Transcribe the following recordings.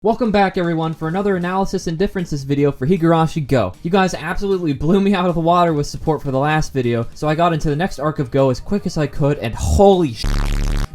Welcome back everyone for another analysis and differences video for Higurashi Gou. You guys absolutely blew me out of the water with support for the last video, so I got into the next arc of Gou as quick as I could, and holy sh**,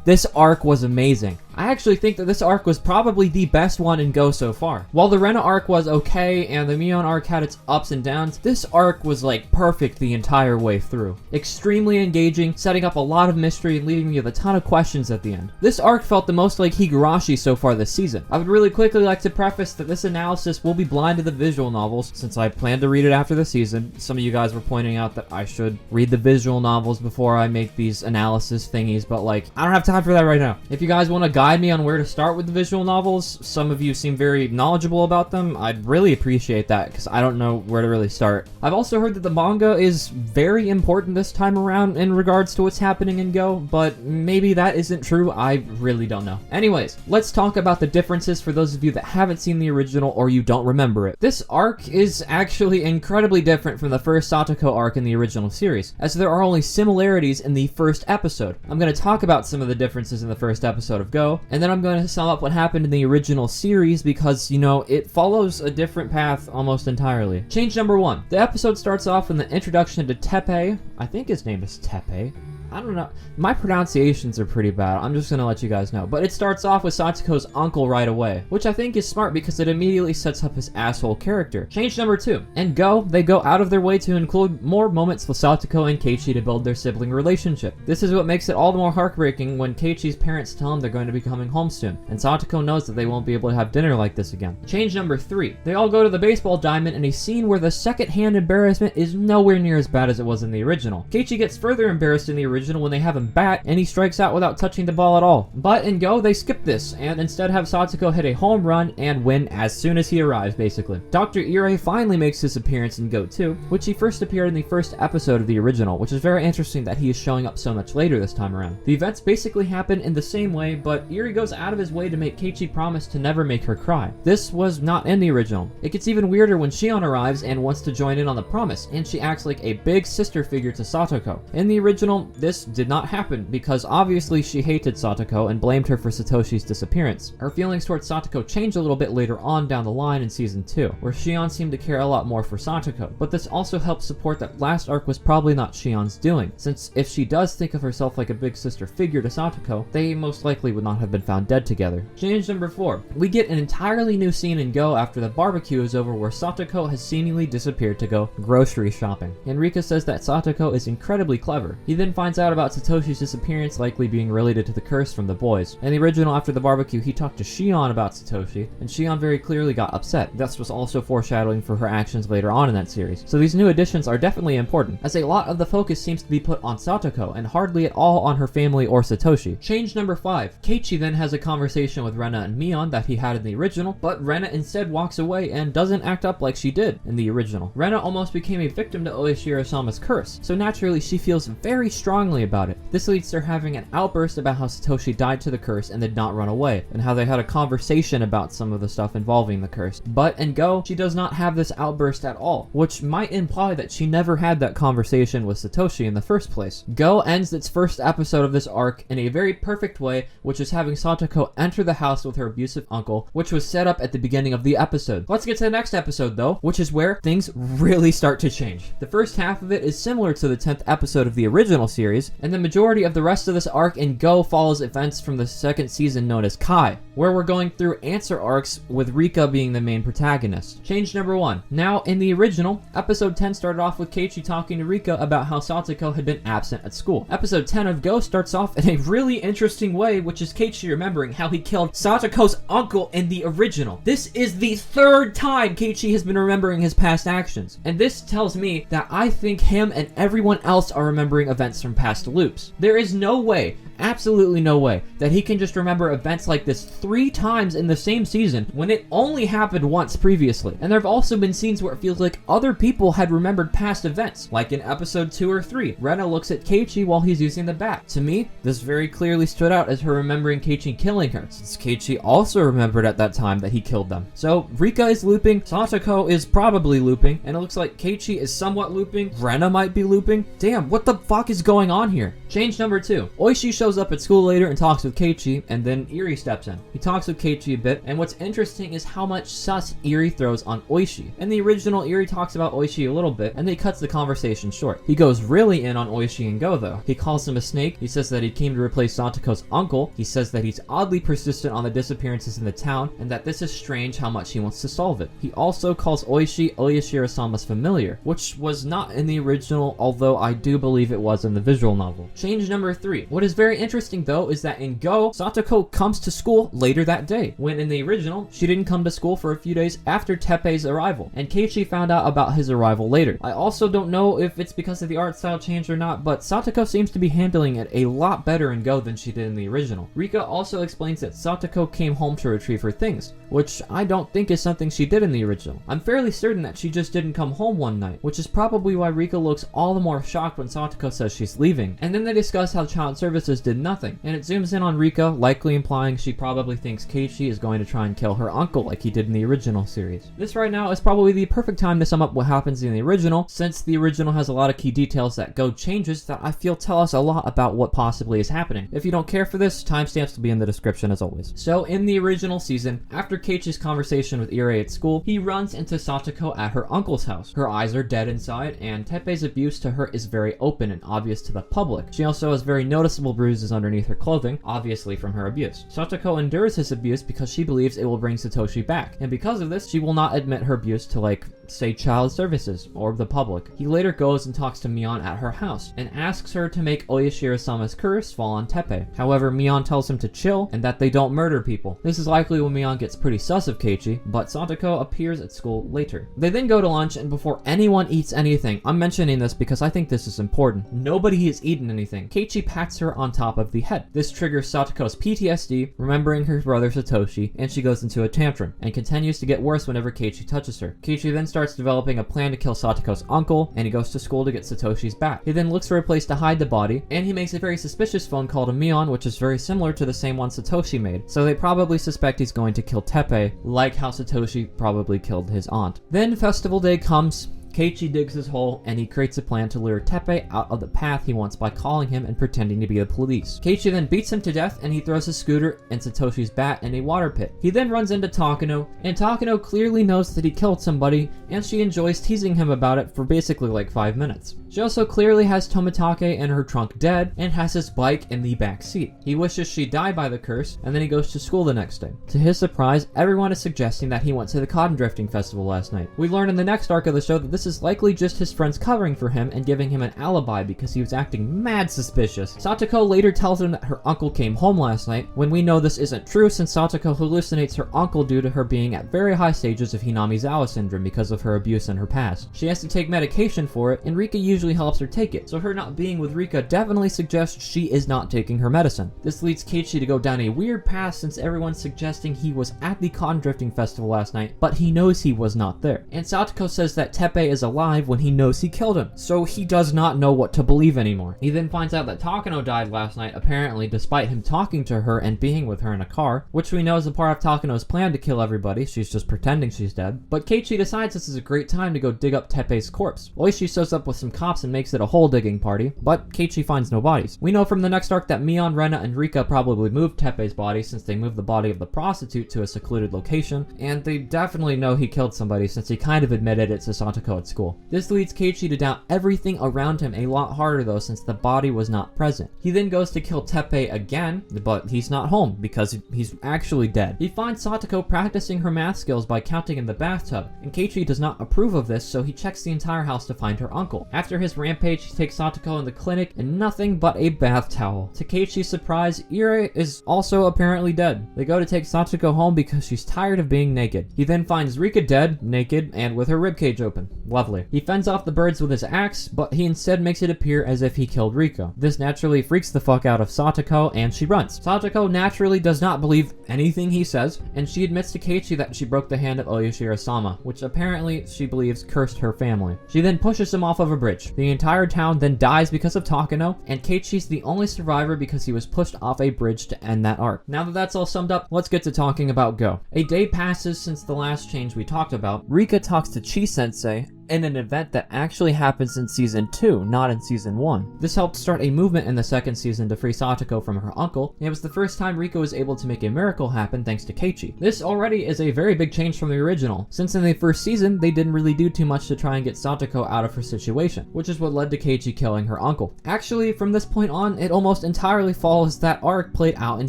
this arc was amazing. I actually think that this arc was probably the best one in Gou so far. While the Rena arc was okay and the Mion arc had its ups and downs, this arc was like perfect the entire way through. Extremely engaging, setting up a lot of mystery and leaving me with a ton of questions at the end. This arc felt the most like Higurashi so far this season. I would really quickly like to preface that this analysis will be blind to the visual novels since I plan to read it after the season. Some of you guys were pointing out that I should read the visual novels before I make these analysis thingies, but like, I don't have time for that right now. If you guys want to guide me on where to start with the visual novels, some of you seem very knowledgeable about them, I'd really appreciate that because I don't know where to really start. I've also heard that the manga is very important this time around in regards to what's happening in Gou, but maybe that isn't true, I really don't know. Anyways, let's talk about the differences for those of you that haven't seen the original or you don't remember it. This arc is actually incredibly different from the first Satoko arc in the original series, as there are only similarities in the first episode. I'm going to talk about some of the differences in the first episode of Gou, and then I'm going to sum up what happened in the original series because, you know, it follows a different path almost entirely. Change number 1. The episode starts off with the introduction to Teppei. I think his name is Teppei. I don't know. My pronunciations are pretty bad. I'm just gonna let you guys know. But it starts off with Satoko's uncle right away, which I think is smart because it immediately sets up his asshole character. Change number 2. In Gou, they go out of their way to include more moments with Satoko and Keiichi to build their sibling relationship. This is what makes it all the more heartbreaking when Keiichi's parents tell him they're going to be coming home soon, and Satoko knows that they won't be able to have dinner like this again. Change number 3. They all go to the baseball diamond in a scene where the second-hand embarrassment is nowhere near as bad as it was in the original. Keiichi gets further embarrassed in the original when they have him bat and he strikes out without touching the ball at all. But in Gou, they skip this and instead have Satoko hit a home run and win as soon as he arrives, basically. Dr. Ire finally makes his appearance in Gou 2, which he first appeared in the first episode of the original, which is very interesting that he is showing up so much later this time around. The events basically happen in the same way, but Ire goes out of his way to make Keiichi promise to never make her cry. This was not in the original. It gets even weirder when Shion arrives and wants to join in on the promise, and she acts like a big sister figure to Satoko. In the original, this did not happen because obviously she hated Satoko and blamed her for Satoshi's disappearance. Her feelings towards Satoko changed a little bit later on down the line in season 2, where Shion seemed to care a lot more for Satoko, but this also helps support that last arc was probably not Shion's doing, since if she does think of herself like a big sister figure to Satoko, they most likely would not have been found dead together. Change number 4. We get an entirely new scene in Gou after the barbecue is over where Satoko has seemingly disappeared to go grocery shopping. And Rika says that Satoko is incredibly clever. He then finds out about Satoshi's disappearance likely being related to the curse from the boys. In the original, after the barbecue, he talked to Shion about Satoshi, and Shion very clearly got upset. This was also foreshadowing for her actions later on in that series. So these new additions are definitely important, as a lot of the focus seems to be put on Satoko, and hardly at all on her family or Satoshi. Change number 5. Keiichi then has a conversation with Rena and Mion that he had in the original, but Rena instead walks away and doesn't act up like she did in the original. Rena almost became a victim to Oishi-sama's curse, so naturally she feels very strongly about it. This leads to her having an outburst about how Satoshi died to the curse and did not run away, and how they had a conversation about some of the stuff involving the curse. But in Gou, she does not have this outburst at all, which might imply that she never had that conversation with Satoshi in the first place. Gou ends its first episode of this arc in a very perfect way, which is having Satoko enter the house with her abusive uncle, which was set up at the beginning of the episode. Let's get to the next episode though, which is where things really start to change. The first half of it is similar to the 10th episode of the original series, and the majority of the rest of this arc in Gou follows events from the second season known as Kai, where we're going through answer arcs with Rika being the main protagonist. Change number 1. Now, in the original, episode 10 started off with Keiichi talking to Rika about how Satoko had been absent at school. Episode 10 of Gou starts off in a really interesting way, which is Keiichi remembering how he killed Satoko's uncle in the original. This is the 3rd time Keiichi has been remembering his past actions, and this tells me that I think him and everyone else are remembering events from past loops. There is no way, absolutely no way, that he can just remember events like this 3 times in the same season when it only happened once previously. And there have also been scenes where it feels like other people had remembered past events, like in episode 2 or 3. Rena looks at Keiichi while he's using the bat. To me, this very clearly stood out as her remembering Keiichi killing her, since Keiichi also remembered at that time that he killed them. So Rika is looping, Satoko is probably looping, and it looks like Keiichi is somewhat looping, Rena might be looping. Damn, what the fuck is going on here? Change number 2. Oishi shows up at school later and talks with Keiichi, and then Eri steps in. He talks with Keiichi a bit, and what's interesting is how much sus Eri throws on Oishi. In the original, Eri talks about Oishi a little bit, and then he cuts the conversation short. He goes really in on Oishi and Go though. He calls him a snake, he says that he came to replace Satoko's uncle, he says that he's oddly persistent on the disappearances in the town, and that this is strange how much he wants to solve it. He also calls Oishi Oyashiro-sama's familiar, which was not in the original, although I do believe it was in the visual novel. Change number 3. What is very interesting though is that in Go, Satoko comes to school later that day, when in the original, she didn't come to school for a few days after Teppei's arrival, and Keiichi found out about his arrival later. I also don't know if it's because of the art style change or not, but Satoko seems to be handling it a lot better in Go than she did in the original. Rika also explains that Satoko came home to retrieve her things, which I don't think is something she did in the original. I'm fairly certain that she just didn't come home one night, which is probably why Rika looks all the more shocked when Satoko says she's leaving. And then they discuss how child services did nothing, and it zooms in on Rika, likely implying she probably thinks Keiichi is going to try and kill her uncle like he did in the original series. This right now is probably the perfect time to sum up what happens in the original, since the original has a lot of key details that Go changes that I feel tell us a lot about what possibly is happening. If you don't care for this, timestamps will be in the description as always. So in the original season, after Keiichi's conversation with Eri at school, he runs into Satoko at her uncle's house. Her eyes are dead inside, and Teppei's abuse to her is very open and obvious to the public. She also has very noticeable bruises underneath her clothing, obviously from her abuse. Satoko endures his abuse because she believes it will bring Satoshi back, and because of this, she will not admit her abuse to, like, say child services or the public. He later goes and talks to Mion at her house and asks her to make Oyashiro-sama's curse fall on Teppei. However, Mion tells him to chill and that they don't murder people. This is likely when Mion gets pretty sus of Keiichi, but Satoko appears at school later. They then go to lunch, and before anyone eats anything, I'm mentioning this because I think this is important, nobody has eaten anything. Keiichi pats her on top of the head. This triggers Satoko's PTSD, remembering her brother Satoshi, and she goes into a tantrum and continues to get worse whenever Keiichi touches her. Keiichi then starts developing a plan to kill Satoko's uncle, and he goes to school to get Satoshi's back. He then looks for a place to hide the body, and he makes a very suspicious phone call to Mion, which is very similar to the same one Satoshi made, so they probably suspect he's going to kill Teppei, like how Satoshi probably killed his aunt. Then festival day comes. Keiichi digs his hole, and he creates a plan to lure Teppei out of the path he wants by calling him and pretending to be the police. Keiichi then beats him to death, and he throws his scooter and Satoshi's bat in a water pit. He then runs into Takano, and Takano clearly knows that he killed somebody, and she enjoys teasing him about it for basically like 5 minutes. She also clearly has Tomitake in her trunk dead, and has his bike in the back seat. He wishes she died by the curse, and then he goes to school the next day. To his surprise, everyone is suggesting that he went to the cotton drifting festival last night. We learn in the next arc of the show that this is likely just his friends covering for him and giving him an alibi because he was acting mad suspicious. Satoko later tells him that her uncle came home last night, when we know this isn't true since Satoko hallucinates her uncle due to her being at very high stages of Hinamizawa syndrome because of her abuse in her past. She has to take medication for it, and Rika usually helps her take it, so her not being with Rika definitely suggests she is not taking her medicine. This leads Keiichi to go down a weird path since everyone's suggesting he was at the cotton drifting festival last night, but he knows he was not there. And Satoko says that Teppei is alive when he knows he killed him, so he does not know what to believe anymore. He then finds out that Takano died last night, apparently despite him talking to her and being with her in a car, which we know is a part of Takano's plan to kill everybody. She's just pretending she's dead. But Keiichi decides this is a great time to go dig up Teppei's corpse. Oishi shows up with some cops and makes it a hole digging party, but Keiichi finds no bodies. We know from the next arc that Mion, Rena, and Rika probably moved Teppei's body since they moved the body of the prostitute to a secluded location, and they definitely know he killed somebody since he kind of admitted it to Satoko at school. This leads Keiichi to doubt everything around him a lot harder though since the body was not present. He then goes to kill Teppei again, but he's not home because he's actually dead. He finds Satoko practicing her math skills by counting in the bathtub, and Keiichi does not approve of this, so he checks the entire house to find her uncle. After his rampage, he takes Satoko in the clinic and nothing but a bath towel. To Keiichi's surprise, Ire is also apparently dead. They go to take Satoko home because she's tired of being naked. He then finds Rika dead, naked, and with her ribcage open. Lovely. He fends off the birds with his axe, but he instead makes it appear as if he killed Rika. This naturally freaks the fuck out of Satoko, and she runs. Satoko naturally does not believe anything he says, and she admits to Keiichi that she broke the hand of Oyashiro-sama, which apparently she believes cursed her family. She then pushes him off of a bridge. The entire town then dies because of Takano, and Keiichi's the only survivor because he was pushed off a bridge to end that arc. Now that that's all summed up, let's get to talking about Go. A day passes since the last change we talked about. Rika talks to Chi-sensei, in an event that actually happens in season 2, not in season 1. This helped start a movement in the second season to free Satoko from her uncle, and it was the first time Rika was able to make a miracle happen thanks to Keiichi. This already is a very big change from the original, since in the first season, they didn't really do too much to try and get Satoko out of her situation, which is what led to Keiichi killing her uncle. Actually, from this point on, it almost entirely follows that arc played out in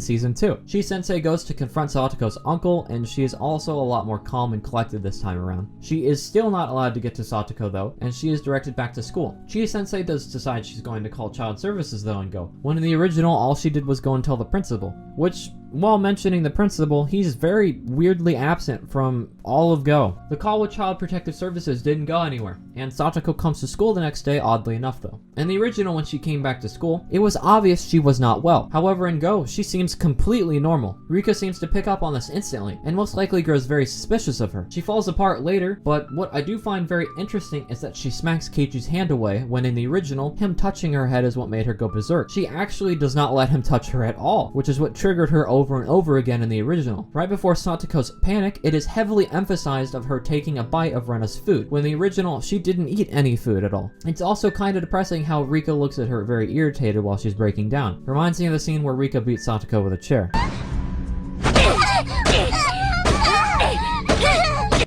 season 2. Shi-sensei goes to confront Satoko's uncle, and she is also a lot more calm and collected this time around. She is still not allowed to get to Satoko though, and she is directed back to school. Shi-sensei does decide she's going to call child services though and go, when in the original all she did was go and tell the principal, which, while mentioning the principal, he's very weirdly absent from all of Go. The call with Child Protective Services didn't go anywhere, and Satoko comes to school the next day, oddly enough though. In the original, when she came back to school, it was obvious she was not well. However, in Go, she seems completely normal. Rika seems to pick up on this instantly, and most likely grows very suspicious of her. She falls apart later, but what I do find very interesting is that she smacks Keiichi's hand away, when in the original, him touching her head is what made her go berserk. She actually does not let him touch her at all, which is what triggered her over and over again in the original. Right before Satoko's panic, it is heavily emphasized of her taking a bite of Rena's food. When in the original, she didn't eat any food at all. It's also kind of depressing how Rika looks at her very irritated while she's breaking down. Reminds me of the scene where Rika beats Satoko with a chair.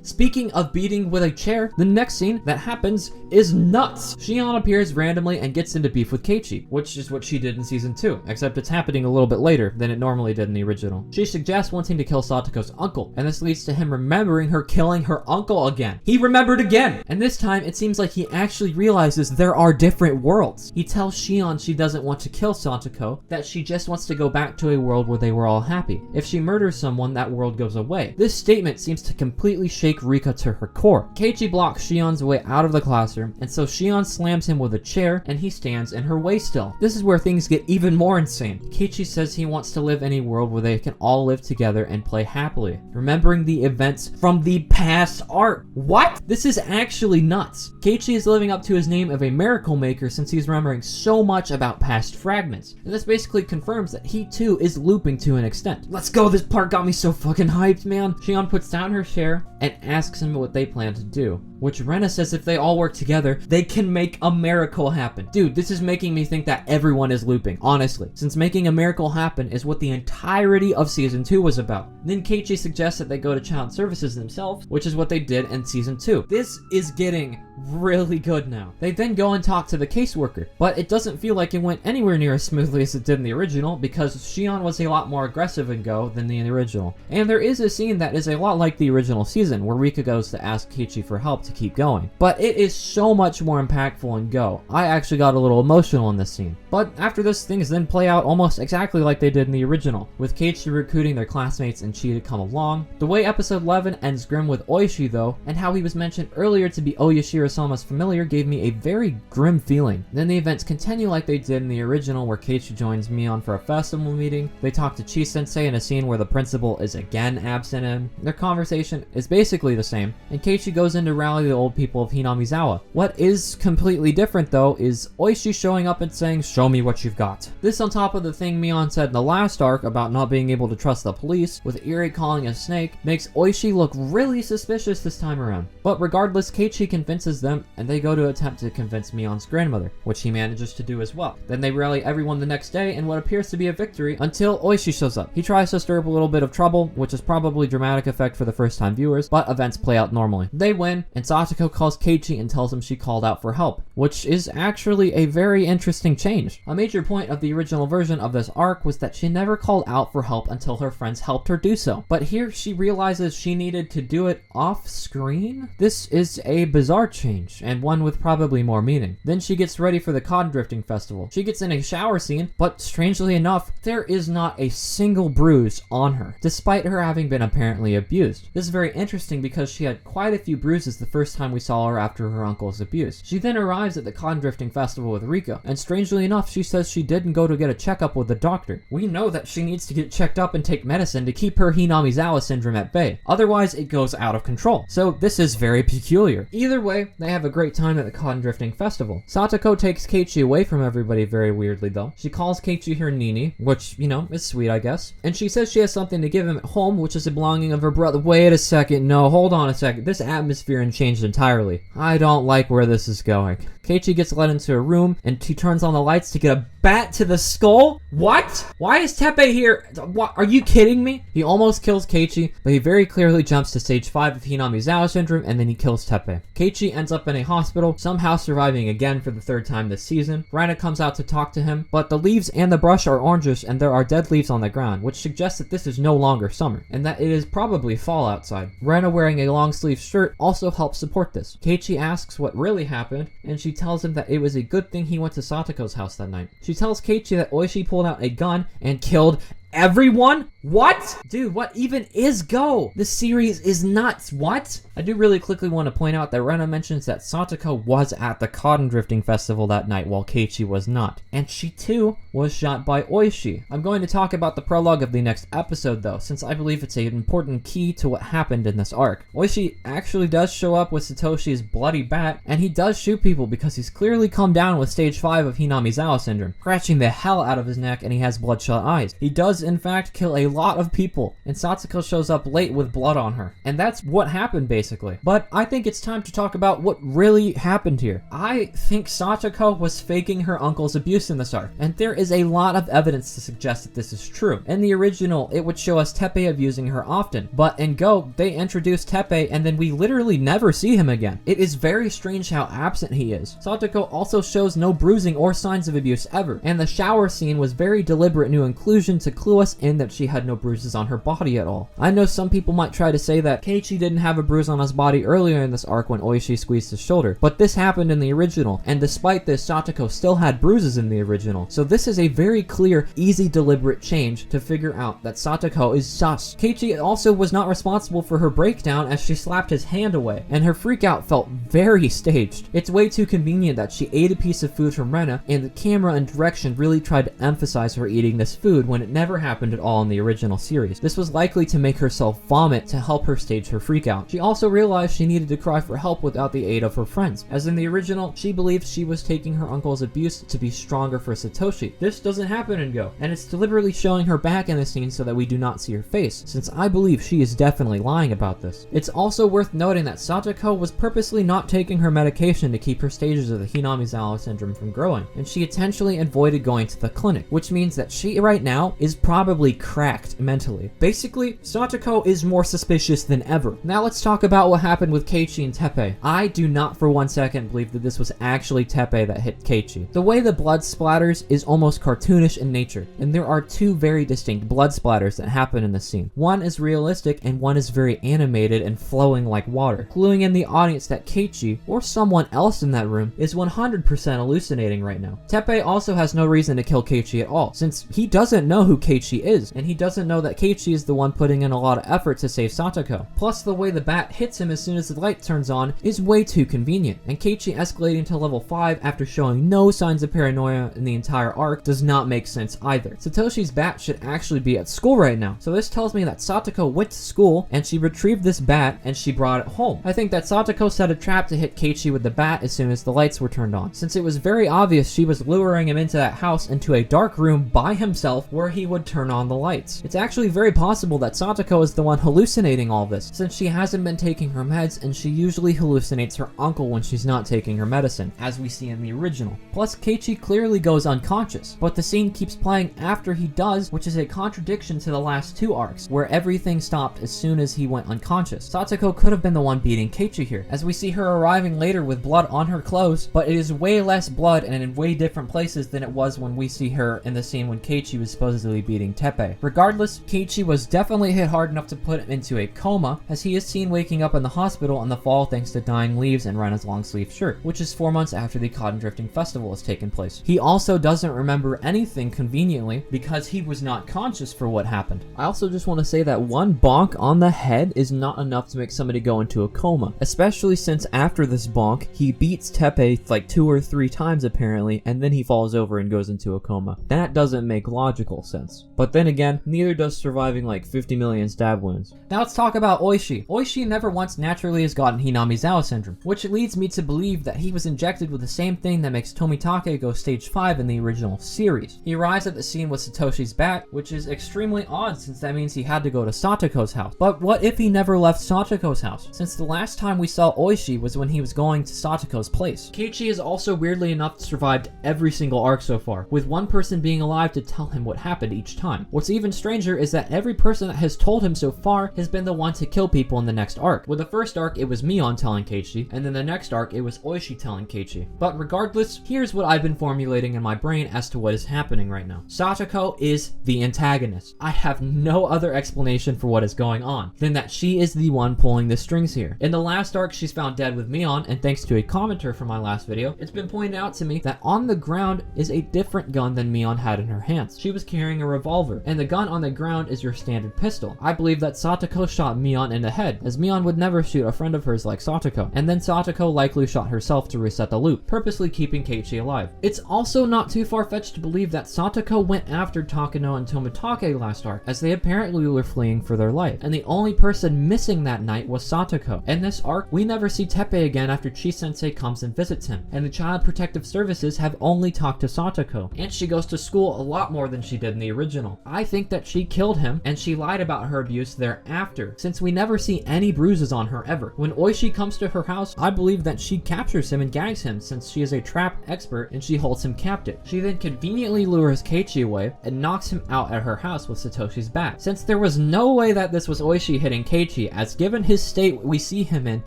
Speaking of beating with a chair, the next scene that happens is nuts. Shion appears randomly and gets into beef with Keiichi, which is what she did in season 2, except it's happening a little bit later than it normally did in the original. She suggests wanting to kill Satoko's uncle, and this leads to him remembering her killing her uncle again. He remembered again! And this time, it seems like he actually realizes there are different worlds. He tells Shion she doesn't want to kill Satoko, that she just wants to go back to a world where they were all happy. If she murders someone, that world goes away. This statement seems to completely shake Rika to her core. Keiichi blocks Shion's way out of the classroom, and so Shion slams him with a chair, and he stands in her way still. This is where things get even more insane. Keiichi says he wants to live in a world where they can all live together and play happily, remembering the events from the past arc. What? This is actually nuts. Keiichi is living up to his name of a miracle maker since he's remembering so much about past fragments, and this basically confirms that he too is looping to an extent. Let's go, this part got me so fucking hyped, man. Shion puts down her chair and asks him what they plan to do, which Rena says if they all work together, they can make a miracle happen. Dude, this is making me think that everyone is looping, honestly, since making a miracle happen is what the entirety of season 2 was about. Then Keiichi suggests that they go to child services themselves, which is what they did in season 2. This is getting really good now. They then go and talk to the caseworker, but it doesn't feel like it went anywhere near as smoothly as it did in the original because Shion was a lot more aggressive in Go than the original. And there is a scene that is a lot like the original season where Rika goes to ask Keiichi for help to keep going, but it is so much more impactful in Go. I actually got a little emotional in this scene. But after this, things then play out almost exactly like they did in the original, with Keiichi recruiting their classmates and Chi to come along. The way episode 11 ends grim with Oishi though, and how he was mentioned earlier to be Oyashiro-sama's familiar gave me a very grim feeling. Then the events continue like they did in the original where Keiichi joins Mion for a festival meeting. They talk to Chi-sensei in a scene where the principal is again absent in. Their conversation is basically the same, and Keiichi goes in to rally the old people of Hinamizawa. What is completely different though is Oishi showing up and saying, "Show me what you've got." This on top of the thing Mion said in the last arc about not being able to trust the police, with Iri calling a snake, makes Oishi look really suspicious this time around. But regardless, Keiichi convinces them, and they go to attempt to convince Mion's grandmother, which he manages to do as well. Then they rally everyone the next day in what appears to be a victory until Oishi shows up. He tries to stir up a little bit of trouble, which is probably dramatic effect for the first time viewers, but events play out normally. They win, and Satoko calls Keiichi and tells him she called out for help, which is actually a very interesting change. A major point of the original version of this arc was that she never called out for help until her friends helped her do so. But here she realizes she needed to do it off screen? This is a bizarre change, and one with probably more meaning. Then she gets ready for the cod drifting festival. She gets in a shower scene, but strangely enough, there is not a single bruise on her, despite her having been apparently abused. This is very interesting because she had quite a few bruises the first time we saw her after her uncle's abuse. She then arrives at the cod drifting festival with Rika, and strangely enough, she says she didn't go to get a checkup with the doctor. We know that she needs to get checked up and take medicine to keep her Hinamizawa syndrome at bay. Otherwise, it goes out of control. So this is very peculiar. Either way, they have a great time at the cod drifting festival. Satoko takes Keiichi away from everybody very weirdly though. She calls Keiichi her Nini, which, you know, is sweet I guess. And she says she has something to give him at home, which is a belonging of her brother. Wait a second, no, hold on a second. This atmosphere and changed entirely. I don't like where this is going. Keiichi gets led into a room, and he turns on the lights to get a bat to the skull? What? Why is Teppei here? What? Are you kidding me? He almost kills Keiichi, but he very clearly jumps to stage 5 of Hinamizawa syndrome, and then he kills Teppei. Keiichi ends up in a hospital, somehow surviving again for the 3rd time this season. Rena comes out to talk to him, but the leaves and the brush are orangish, and there are dead leaves on the ground, which suggests that this is no longer summer, and that it is probably fall outside. Rena wearing a long sleeve shirt also helps support this. Keiichi asks what really happened, and she tells him that it was a good thing he went to Satoko's house that night. She tells Keiichi that Oishi pulled out a gun and killed everyone? What? Dude, what even is Go? This series is nuts. What? I do really quickly want to point out that Rena mentions that Satoko was at the Cotton Drifting Festival that night while Keiichi was not. And she too was shot by Oishi. I'm going to talk about the prologue of the next episode though, since I believe it's an important key to what happened in this arc. Oishi actually does show up with Satoshi's bloody bat, and he does shoot people because he's clearly come down with stage 5 of Hinamizawa syndrome, scratching the hell out of his neck, and he has bloodshot eyes. He does in fact kill a lot of people, and Satoko shows up late with blood on her. And that's what happened basically. But I think it's time to talk about what really happened here. I think Satoko was faking her uncle's abuse in this arc, and there is a lot of evidence to suggest that this is true. In the original, it would show us Teppei abusing her often, but in Go, they introduce Teppei and then we literally never see him again. It is very strange how absent he is. Satoko also shows no bruising or signs of abuse ever, and the shower scene was very deliberate new inclusion to clue us in that she had no bruises on her body at all. I know some people might try to say that Keiichi didn't have a bruise on his body earlier in this arc when Oishi squeezed his shoulder, but this happened in the original, and despite this, Satoko still had bruises in the original. So this is a very clear, easy, deliberate change to figure out that Satoko is sus. Keiichi also was not responsible for her breakdown as she slapped his hand away, and her freakout felt very staged. It's way too convenient that she ate a piece of food from Rena, and the camera and direction really tried to emphasize her eating this food when it never happened at all in the original series. This was likely to make herself vomit to help her stage her freakout. She also realized she needed to cry for help without the aid of her friends. As in the original, she believed she was taking her uncle's abuse to be stronger for Satoshi. This doesn't happen in Go, and it's deliberately showing her back in the scene so that we do not see her face, since I believe she is definitely lying about this. It's also worth noting that Satoko was purposely not taking her medication to keep her stages of the Hinamizawa syndrome from growing, and she intentionally avoided going to the clinic, which means that she right now is probably cracked mentally. Basically, Satoko is more suspicious than ever. Now let's talk about what happened with Keiichi and Teppei. I do not for 1 second believe that this was actually Teppei that hit Keiichi. The way the blood splatters is almost cartoonish in nature, and there are two very distinct blood splatters that happen in this scene. One is realistic and one is very animated and flowing like water, cluing in the audience that Keiichi, or someone else in that room, is 100% hallucinating right now. Teppei also has no reason to kill Keiichi at all, since he doesn't know who Keiichi is, and he doesn't know that Keiichi is the one putting in a lot of effort to save Satoko. Plus, the way the bat hits him as soon as the light turns on is way too convenient, and Keiichi escalating to level 5 after showing no signs of paranoia in the entire arc does not make sense either. Satoshi's bat should actually be at school right now, so this tells me that Satoko went to school and she retrieved this bat and she brought it home. I think that Satoko set a trap to hit Keiichi with the bat as soon as the lights were turned on, since it was very obvious she was luring him into that house into a dark room by himself where he would turn on the lights. It's actually very possible that Satoko is the one hallucinating all this, since she hasn't been taking her meds and she usually hallucinates her uncle when she's not taking her medicine, as we see in the original. Plus, Keiichi clearly goes unconscious, but the scene keeps playing after he does, which is a contradiction to the last 2 arcs, where everything stopped as soon as he went unconscious. Satoko could have been the one beating Keiichi here, as we see her arriving later with blood on her clothes, but it is way less blood and in way different places than it was when we see her in the scene when Keiichi was supposedly beating Teppei. Regardless, Keiichi was definitely hit hard enough to put him into a coma, as he is seen waking up in the hospital in the fall thanks to dying leaves and Rena's long sleeve shirt, which is 4 months after the Cotton Drifting Festival has taken place. He also doesn't remember anything conveniently because he was not conscious for what happened. I also just want to say that one bonk on the head is not enough to make somebody go into a coma, especially since after this bonk, he beats Teppei like 2 or 3 times apparently, and then he falls over and goes into a coma. That doesn't make logical sense. But then again, neither does surviving like 50 million stab wounds. Now let's talk about Oishi. Oishi never once naturally has gotten Hinamizawa syndrome, which leads me to believe that he was injected with the same thing that makes Tomitake go stage 5 in the original series. He arrives at the scene with Satoshi's bat, which is extremely odd since that means he had to go to Satoko's house. But what if he never left Satoko's house, since the last time we saw Oishi was when he was going to Satoko's place. Keiichi has also weirdly enough survived every single arc so far, with one person being alive to tell him what happened each time. What's even stranger is that every person that has told him so far has been the one to kill people in the next arc. With the first arc, it was Mion telling Keiichi, and then the next arc, it was Oishi telling Keiichi. But regardless, here's what I've been formulating in my brain as to what is happening right now. Satoko is the antagonist. I have no other explanation for what is going on than that she is the one pulling the strings here. In the last arc, she's found dead with Mion, and thanks to a commenter from my last video, it's been pointed out to me that on the ground is a different gun than Mion had in her hands. She was carrying a revolver, and the gun on the ground is your standard pistol. I believe that Satoko shot Mion in the head, as Mion would never shoot a friend of hers like Satoko, and then Satoko likely shot herself to reset the loop, purposely keeping Keiichi alive. It's also not too far-fetched to believe that Satoko went after Takano and Tomitake last arc, as they apparently were fleeing for their life, and the only person missing that night was Satoko. In this arc, we never see Teppei again after Chi-sensei comes and visits him, and the Child Protective Services have only talked to Satoko, and she goes to school a lot more than she did in the original. I think that she killed him, and she lied about her abuse thereafter, since we never see any bruises on her ever. When Oishi comes to her house, I believe that she captures him and gags him, since she is a trap expert and she holds him captive. She then conveniently lures Keiichi away and knocks him out at her house with Satoshi's bat. Since there was no way that this was Oishi hitting Keiichi, as given his state we see him in,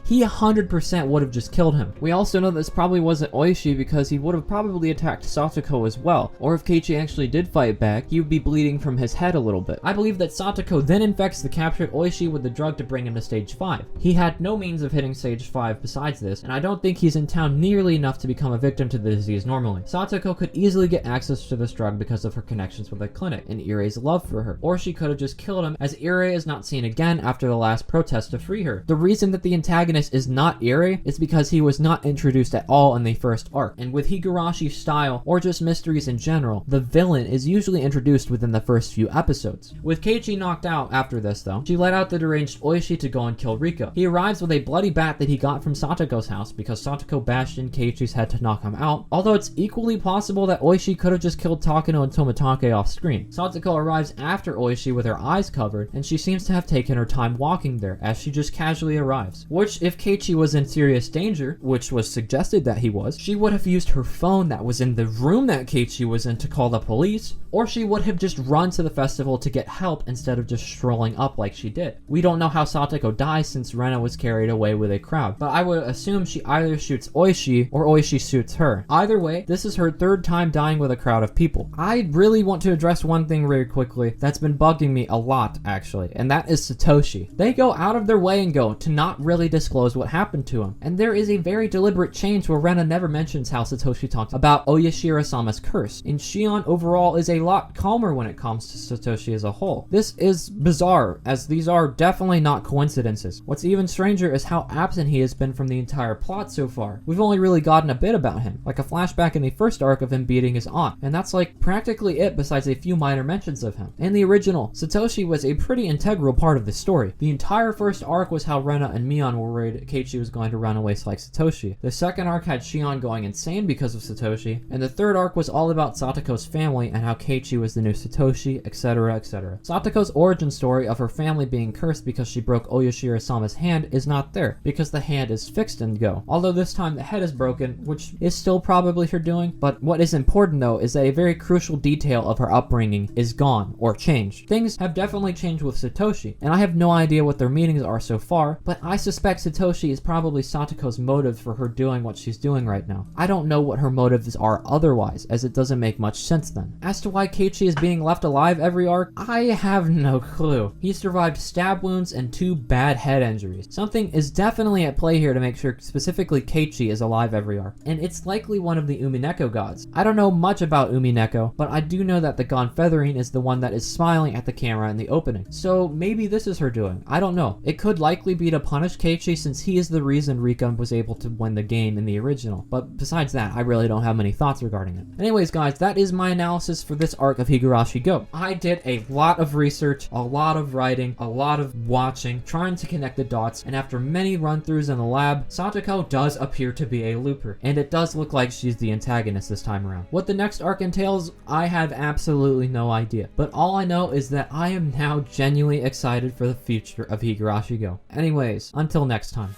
he 100% would have just killed him. We also know this probably wasn't Oishi because he would have probably attacked Satoko as well, or if Keiichi actually did fight back, he would be bleeding from his head a little bit. I believe that Satoko then infects the captured Oishi with the drug to bring him to stage 5. He had no means of hitting stage 5 besides this, and I don't think he's in town nearly enough to become a victim to the disease normally. Satoko could easily get access to this drug because of her connections with the clinic and Irie's love for her, or she could have just killed him, as Irie is not seen again after the last protest to free her. The reason that the antagonist is not Irie is because he was not introduced at all in the first arc, and with Higurashi's style, or just mysteries in general, the villain is usually introduced within the first few episodes. With Keiichi knocked out after this though, she let out the deranged Oishi to go and kill Rika. He arrives with a bloody bat that he got from Satoko's house because Satoko bashed in Keiichi's head to knock him out, although it's equally possible that Oishi could have just killed Takano and Tomitake off screen. Satoko arrives after Oishi with her eyes covered, and she seems to have taken her time walking there, as she just casually arrives. Which, if Keiichi was in serious danger, which was suggested that he was, she would have used her phone that was in the room that Keiichi was in to call the police, or she would have just run to the festival to get help instead of just strolling up like she did. We don't know how Satoko dies since Rena was carried away with a crowd, but I would assume she either shoots Oishi or Oishi shoots her. Either way, this is her third time dying with a crowd of people. I really want to address one thing very quickly that's been bugging me a lot actually, and that is Satoshi. They go out of their way and go to not really disclose what happened to him, and there is a very deliberate change where Rena never mentions how Satoshi talks about Oyashiro-sama's curse, and Shion overall is a lot calmer when it comes to Satoshi as a whole. This is bizarre, as these are definitely not coincidences. What's even stranger is how absent he has been from the entire plot so far. We've only really gotten a bit about him, like a flashback in the first arc of him beating his aunt, and that's like practically it besides a few minor mentions of him. In the original, Satoshi was a pretty integral part of the story. The entire first arc was how Rena and Mion were worried Keiichi was going to run away like Satoshi. The second arc had Shion going insane because of Satoshi, and the third arc was all about Satoko's family and how Keiichi was the new Satoshi, etc, etc. Satoko's origin story of her family being cursed because she broke Oyashiro-sama's hand is not there, because the hand is fixed in Go. Although this time the head is broken, which is still probably her doing, but what is important though is that a very crucial detail of her upbringing is gone, or changed. Things have definitely changed with Satoshi, and I have no idea what their meanings are so far, but I suspect Satoshi is probably Satoko's motive for her doing what she's doing right now. I don't know what her motives are otherwise, as it doesn't make much sense then. As to why Keiichi is being left alive every arc, I have no clue. He survived stab wounds and 2 bad head injuries. Something is definitely at play here to make sure specifically Keiichi is alive every arc, and it's likely one of the Umineko gods. I don't know much about Umineko, but I do know that the god Feathering is the one that is smiling at the camera in the opening, so maybe this is her doing. I don't know. It could likely be to punish Keiichi since he is the reason Rika was able to win the game in the original, but besides that, I really don't have many thoughts regarding it. Anyways guys, that is my analysis for this arc of Higurashi Higurashi Gou. I did a lot of research, a lot of writing, a lot of watching, trying to connect the dots, and after many run-throughs in the lab, Satoko does appear to be a looper, and it does look like she's the antagonist this time around. What the next arc entails, I have absolutely no idea, but all I know is that I am now genuinely excited for the future of Higurashi Gou. Anyways, until next time.